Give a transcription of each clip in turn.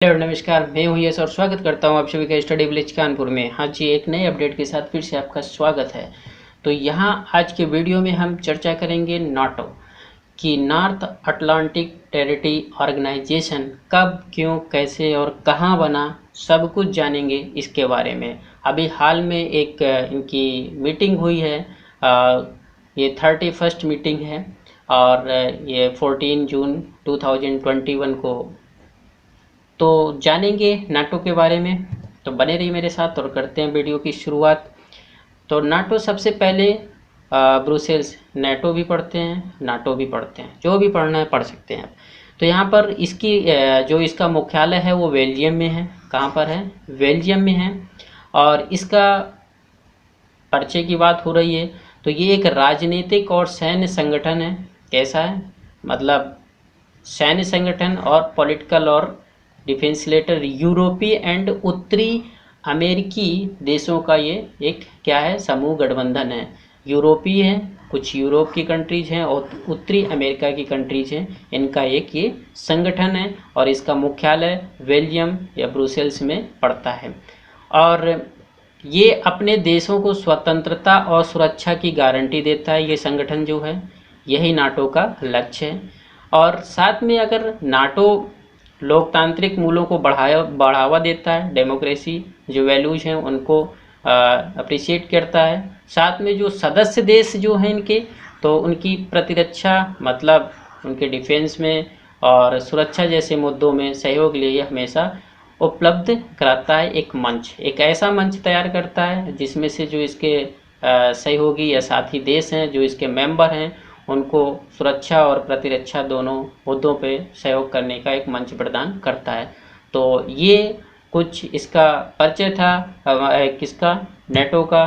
Hello नमस्कार, मैं हूँ यश और स्वागत करता हूँ आप सभी का स्टडी विलेज कानपुर में। हाँ जी, एक नए अपडेट के साथ फिर से आपका स्वागत है। तो यहाँ आज के वीडियो में हम चर्चा करेंगे नाटो कि नॉर्थ अटलांटिक टेरिटरी ऑर्गेनाइजेशन कब, क्यों, कैसे और कहाँ बना, सब कुछ जानेंगे इसके बारे में। अभी हाल में एक इनकी मीटिंग हुई है, ये 31st मीटिंग है और ये 14 जून 2021 को। तो जानेंगे नाटो के बारे में, तो बने रहिए मेरे साथ और करते हैं वीडियो की शुरुआत। तो नाटो सबसे पहले ब्रुसेल्स, नाटो भी पढ़ते हैं, नाटो भी पढ़ते हैं, जो भी पढ़ना है पढ़ सकते हैं आप। तो यहाँ पर इसकी जो इसका मुख्यालय है वो बेल्जियम में है। कहाँ पर है? बेल्जियम में है। और इसका परिचय की बात हो रही है तो ये एक राजनीतिक और सैन्य संगठन है। कैसा है? मतलब सैन्य संगठन और पॉलिटिकल और डिफेंस लेटर यूरोपीय एंड उत्तरी अमेरिकी देशों का ये एक क्या है? समूह गठबंधन है। यूरोपीय है, कुछ यूरोप की कंट्रीज हैं और उत्तरी अमेरिका की कंट्रीज हैं, इनका एक ये संगठन है और इसका मुख्यालय बेल्जियम या ब्रुसेल्स में पड़ता है। और ये अपने देशों को स्वतंत्रता और सुरक्षा की गारंटी देता है। ये संगठन जो है, यही नाटो का लक्ष्य है। और साथ में अगर नाटो लोकतांत्रिक मूल्यों को बढ़ावा देता है, डेमोक्रेसी जो वैल्यूज हैं उनको अप्रिशिएट करता है। साथ में जो सदस्य देश जो हैं इनके, तो उनकी प्रतिरक्षा मतलब उनके डिफेंस में और सुरक्षा जैसे मुद्दों में सहयोग के लिए ये हमेशा उपलब्ध कराता है। एक मंच, एक ऐसा मंच तैयार करता है जिसमें से जो इसके सहयोगी या साथी देश हैं, जो इसके मेंबर हैं, उनको सुरक्षा और प्रतिरक्षा दोनों मुद्दों पे सहयोग करने का एक मंच प्रदान करता है। तो ये कुछ इसका परिचय था किसका? नाटो का।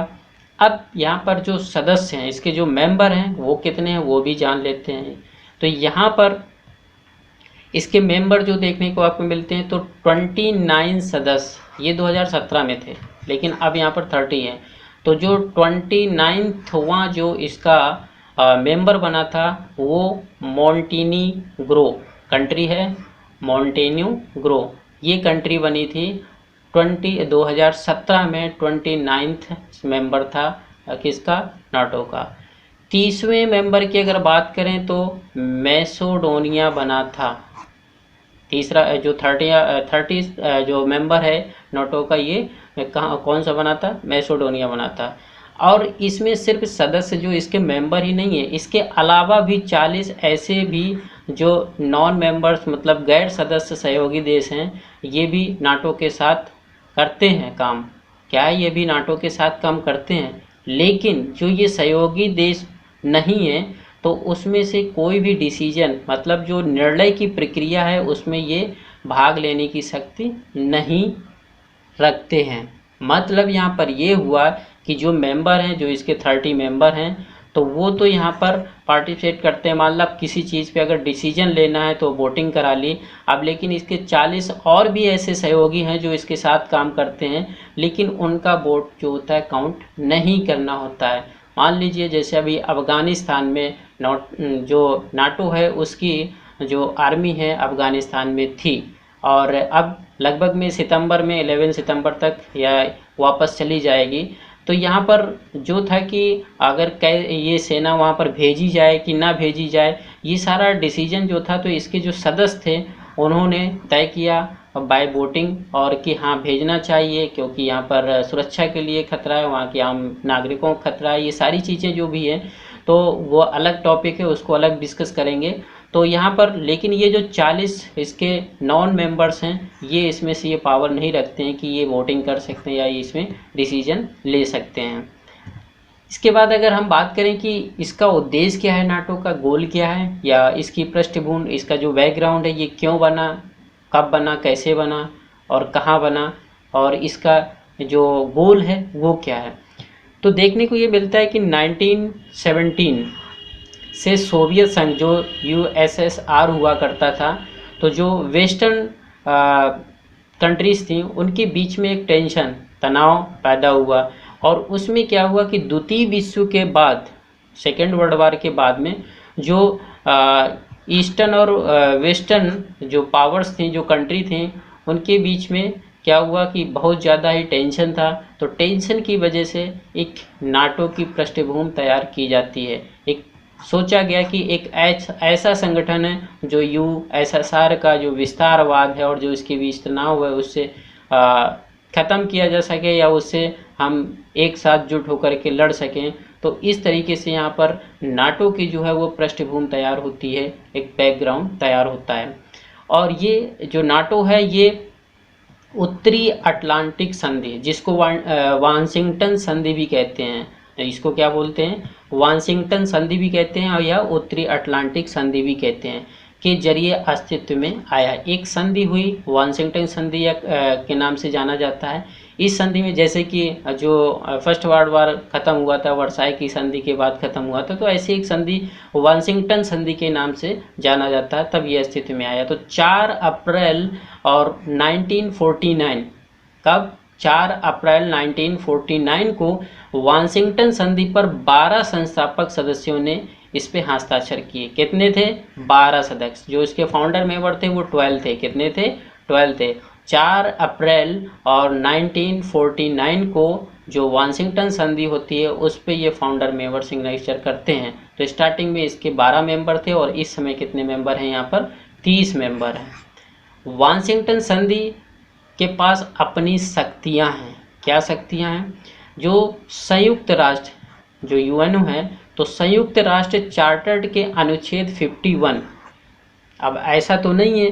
अब यहाँ पर जो सदस्य हैं, इसके जो मेंबर हैं वो कितने हैं वो भी जान लेते हैं। तो यहाँ पर इसके मेंबर जो देखने को आपको मिलते हैं तो 29 सदस्य ये 2017 में थे, लेकिन अब यहाँ पर 30 हैं। तो जो 29वां जो इसका मेंबर बना था वो मोंटेनीग्रो कंट्री है। मोंटेनीग्रो ये कंट्री बनी थी 2017 में। 29 मेंबर था किसका? नाटो का। 30वें मेंबर की अगर बात करें तो मैसेडोनिया बना था। तीसरा जो 30 जो मेंबर है नाटो का, ये कौन सा बना था? मैसेडोनिया बना था। और इसमें सिर्फ सदस्य जो इसके मेंबर ही नहीं है, इसके अलावा भी 40 ऐसे भी जो नॉन मेंबर्स मतलब गैर सदस्य सहयोगी देश हैं, ये भी नाटो के साथ करते हैं काम। क्या है? ये भी नाटो के साथ काम करते हैं। लेकिन जो ये सहयोगी देश नहीं है तो उसमें से कोई भी डिसीजन मतलब जो निर्णय की प्रक्रिया है उसमें ये भाग लेने की शक्ति नहीं रखते हैं। मतलब यहाँ पर ये हुआ कि जो मेंबर हैं, जो इसके 30 मेंबर हैं, तो वो तो यहाँ पर पार्टिसिपेट करते हैं। मान लो किसी चीज़ पे अगर डिसीजन लेना है तो वोटिंग करा ली। अब लेकिन इसके 40 और भी ऐसे सहयोगी हैं जो इसके साथ काम करते हैं, लेकिन उनका वोट जो होता है काउंट नहीं करना होता है। मान लीजिए जैसे अभी अफ़गानिस्तान में जो नाटो है उसकी जो आर्मी है अफ़गानिस्तान में थी और अब लगभग में सितंबर में 11 सितंबर तक या वापस चली जाएगी। तो यहाँ पर जो था कि अगर ये सेना वहाँ पर भेजी जाए कि ना भेजी जाए, ये सारा डिसीजन जो था तो इसके जो सदस्य थे उन्होंने तय किया बाय वोटिंग और कि हाँ भेजना चाहिए, क्योंकि यहाँ पर सुरक्षा के लिए खतरा है, वहाँ के आम नागरिकों को खतरा है। ये सारी चीज़ें जो भी हैं तो वो अलग टॉपिक है, उसको अलग डिस्कस करेंगे। तो यहाँ पर लेकिन ये जो 40 इसके नॉन मेंबर्स हैं, ये इसमें से ये पावर नहीं रखते हैं कि ये वोटिंग कर सकते हैं या ये इसमें डिसीजन ले सकते हैं। इसके बाद अगर हम बात करें कि इसका उद्देश्य क्या है, नाटो का गोल क्या है या इसकी पृष्ठभूमि, इसका जो बैकग्राउंड है, ये क्यों बना, कब बना, कैसे बना और कहाँ बना और इसका जो गोल है वो क्या है, तो देखने को ये मिलता है कि 1917 से सोवियत संघ जो यूएसएसआर हुआ करता था, तो जो वेस्टर्न कंट्रीज़ थी उनके बीच में एक टेंशन, तनाव पैदा हुआ। और उसमें क्या हुआ कि द्वितीय विश्व के बाद, सेकेंड वर्ल्ड वार के बाद में जो ईस्टर्न और वेस्टर्न जो पावर्स थी, जो कंट्री थी, उनके बीच में क्या हुआ कि बहुत ज़्यादा ही टेंशन था। तो टेंशन की वजह से एक नाटो की पृष्ठभूमि तैयार की जाती है। एक सोचा गया कि एक ऐसा संगठन है जो यूएसएसआर का जो विस्तारवाद है और जो इसके बीच तनाव है उससे ख़त्म किया जा सके या उससे हम एक साथ जुट होकर के लड़ सकें। तो इस तरीके से यहाँ पर नाटो की जो है वो पृष्ठभूमि तैयार होती है, एक बैकग्राउंड तैयार होता है। और ये जो नाटो है ये उत्तरी अटलांटिक संधि, जिसको वाशिंगटन संधि भी कहते हैं, इसको क्या बोलते हैं, वाशिंगटन संधि भी कहते हैं और या उत्तरी अटलांटिक संधि भी कहते हैं, के जरिए अस्तित्व में आया। एक संधि हुई वाशिंगटन संधि या के नाम से जाना जाता है। इस संधि में जैसे कि जो फर्स्ट वर्ल्ड वार खत्म हुआ था, वर्साई की संधि के बाद खत्म हुआ था, तो ऐसी एक संधि वाशिंगटन संधि के नाम से जाना जाता है, तब ये अस्तित्व में आया। तो 4 अप्रैल और 1949, कब, 4 अप्रैल 1949 को वाशिंगटन संधि पर 12 संस्थापक सदस्यों ने इस पे हस्ताक्षर किए। कितने थे, 12 सदस्य। जो इसके फाउंडर मेंबर थे वो 12 थे। कितने थे, 12 थे। 4 अप्रैल और 1949 को जो वाशिंगटन संधि होती है उस पे ये फाउंडर मेंबर सिग्नेचर करते हैं। तो स्टार्टिंग में इसके 12 मेंबर थे और इस समय कितने मेंबर हैं यहाँ पर, 30 मेंबर हैं। वाशिंगटन संधि के पास अपनी शक्तियाँ हैं। क्या शक्तियाँ हैं, जो संयुक्त राष्ट्र जो यूएनओ है, तो संयुक्त राष्ट्र चार्टर्ड के अनुच्छेद 51, अब ऐसा तो नहीं है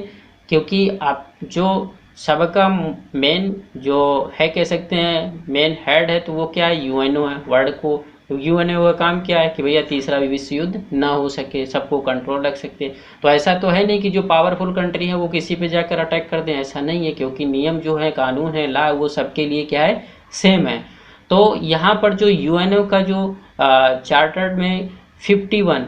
क्योंकि आप जो सबका मेन जो है कह सकते हैं मेन हेड है, तो वो क्या है, यूएनओ है। वर्ल्ड को यूएनओ का काम क्या है कि भैया तीसरा विश्व युद्ध ना हो सके, सबको कंट्रोल रख सकते। तो ऐसा तो है नहीं कि जो पावरफुल कंट्री है वो किसी पे जाकर अटैक कर दें, ऐसा नहीं है, क्योंकि नियम जो है, कानून है, लॉ, वो सबके लिए क्या है, सेम है। तो यहाँ पर जो यूएनओ का जो चार्टर्ड में 51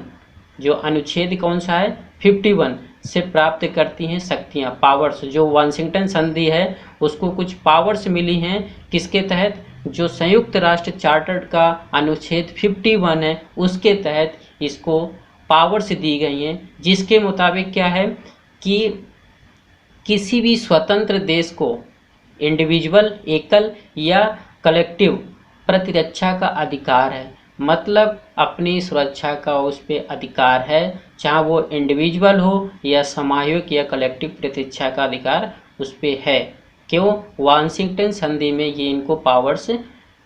जो अनुच्छेद कौन सा है, 51 से प्राप्त करती हैं शक्तियाँ, पावर्स। जो वाशिंगटन संधि है उसको कुछ पावर्स मिली हैं, किसके तहत, जो संयुक्त राष्ट्र चार्टर्ड का अनुच्छेद 51 है उसके तहत इसको पावर्स दी गई हैं, जिसके मुताबिक क्या है कि किसी भी स्वतंत्र देश को इंडिविजुअल, एकल या कलेक्टिव प्रतिरक्षा का अधिकार है। मतलब अपनी सुरक्षा का उस पर अधिकार है, चाहे वो इंडिविजुअल हो या सामूहिक या कलेक्टिव प्रतिरक्षा का अधिकार उस पर है। क्यों, वाशिंगटन संधि में ये इनको पावर्स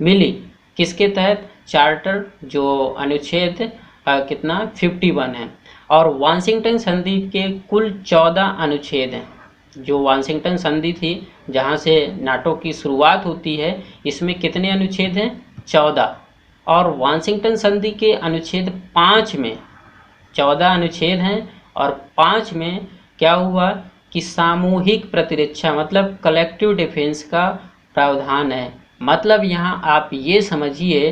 मिली, किसके तहत, चार्टर जो अनुच्छेद कितना 51 है। और वाशिंगटन संधि के कुल 14 अनुच्छेद हैं। जो वाशिंगटन संधि थी जहाँ से नाटो की शुरुआत होती है, इसमें कितने अनुच्छेद हैं, 14। और वाशिंगटन संधि के अनुच्छेद 5 में 14 अनुच्छेद हैं और 5 में क्या हुआ कि सामूहिक प्रतिरक्षा मतलब कलेक्टिव डिफेंस का प्रावधान है। मतलब यहाँ आप ये समझिए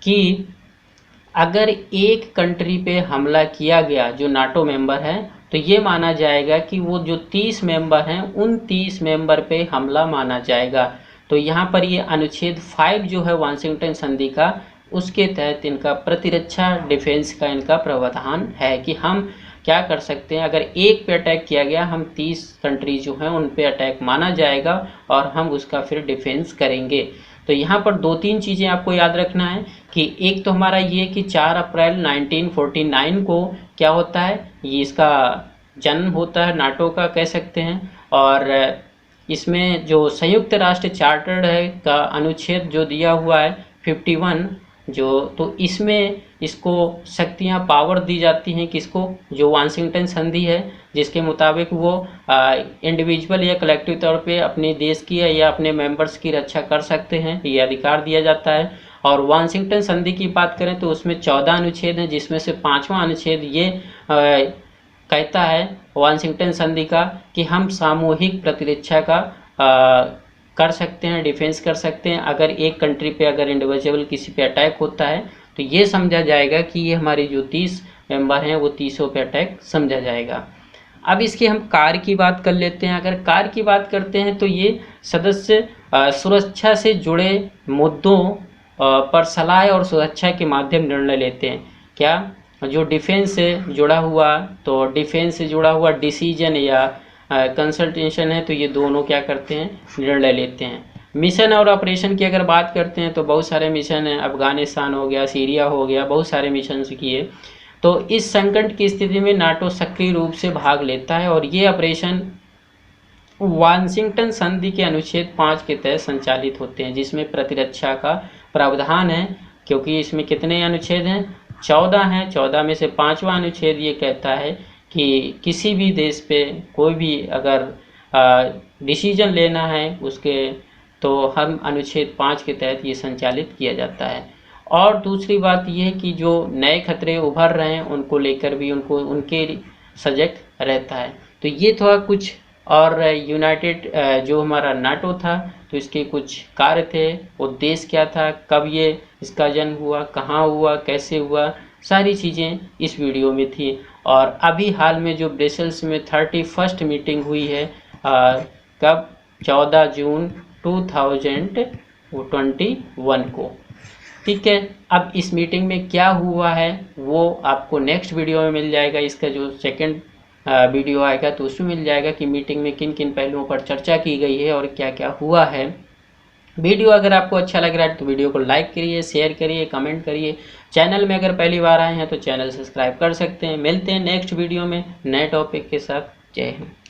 कि अगर एक कंट्री पे हमला किया गया जो नाटो मेंबर है, तो ये माना जाएगा कि वो जो 30 मेंबर हैं उन 30 मेंबर पे हमला माना जाएगा। तो यहाँ पर ये अनुच्छेद 5 जो है वाशिंगटन संधि का, उसके तहत इनका प्रतिरक्षा डिफेंस का इनका प्रावधान है कि हम क्या कर सकते हैं, अगर एक पे अटैक किया गया, हम 30 कंट्री जो हैं उन पे अटैक माना जाएगा और हम उसका फिर डिफेंस करेंगे। तो यहाँ पर 2-3 चीज़ें आपको याद रखना है कि एक तो हमारा ये कि 4 अप्रैल 1949 को क्या होता है, ये इसका जन्म होता है नाटो का कह सकते हैं। और इसमें जो संयुक्त राष्ट्र चार्टर्ड है का अनुच्छेद जो दिया हुआ है 51 जो, तो इसमें इसको शक्तियाँ पावर दी जाती हैं, किसको, जो वाशिंगटन संधि है, जिसके मुताबिक वो इंडिविजुअल या कलेक्टिव तौर पे अपने देश की या अपने मेंबर्स की रक्षा कर सकते हैं, ये अधिकार दिया जाता है। और वाशिंगटन संधि की बात करें तो उसमें 14 अनुच्छेद हैं, जिसमें से 5वां अनुच्छेद ये कहता है वाशिंगटन संधि का कि हम सामूहिक प्रतिरक्षा का कर सकते हैं, डिफेंस कर सकते हैं। अगर एक कंट्री पे अगर इंडिविजुअल किसी पे अटैक होता है तो ये समझा जाएगा कि ये हमारे जो 30 मेंबर हैं वो 30 पे अटैक समझा जाएगा। अब इसके हम कार्य की बात कर लेते हैं। अगर कार्य की बात करते हैं तो ये सदस्य सुरक्षा से जुड़े मुद्दों पर सलाह और सुरक्षा के माध्यम निर्णय लेते हैं। क्या, जो डिफेंस से जुड़ा हुआ, तो डिफेंस से जुड़ा हुआ डिसीजन या कंसल्टेशन है, तो ये दोनों क्या करते हैं, निर्णय लेते हैं। मिशन और ऑपरेशन की अगर बात करते हैं तो बहुत सारे मिशन हैं, अफगानिस्तान हो गया, सीरिया हो गया, बहुत सारे मिशन किए। तो इस संकट की स्थिति में नाटो सक्रिय रूप से भाग लेता है और ये ऑपरेशन वाशिंगटन संधि के अनुच्छेद 5 के तहत संचालित होते हैं, जिसमें प्रतिरक्षा का प्रावधान है। क्योंकि इसमें कितने अनुच्छेद हैं, 14 हैं। 14 में से 5वां अनुच्छेद ये कहता है कि किसी भी देश पे कोई भी अगर डिसीजन लेना है उसके, तो हम अनुच्छेद 5 के तहत ये संचालित किया जाता है। और दूसरी बात ये है कि जो नए खतरे उभर रहे हैं उनको लेकर भी उनके सजग रहता है। तो ये थोड़ा कुछ, और यूनाइटेड जो हमारा नाटो था, तो इसके कुछ कार्य थे, उद्देश्य क्या था, कब ये इसका जन्म हुआ, कहाँ हुआ, कैसे हुआ, सारी चीज़ें इस वीडियो में थी। और अभी हाल में जो ब्रसेल्स में 31st मीटिंग हुई है, कब, 14 जून 2021 को। ठीक है, अब इस मीटिंग में क्या हुआ है वो आपको नेक्स्ट वीडियो में मिल जाएगा। इसका जो सेकंड वीडियो आएगा तो उसमें मिल जाएगा कि मीटिंग में किन किन पहलुओं पर चर्चा की गई है और क्या क्या हुआ है। वीडियो अगर आपको अच्छा लग रहा है तो वीडियो को लाइक करिए, शेयर करिए, कमेंट करिए। चैनल में अगर पहली बार आए हैं तो चैनल सब्सक्राइब कर सकते हैं। मिलते हैं नेक्स्ट वीडियो में नए टॉपिक के साथ। जय हिंद।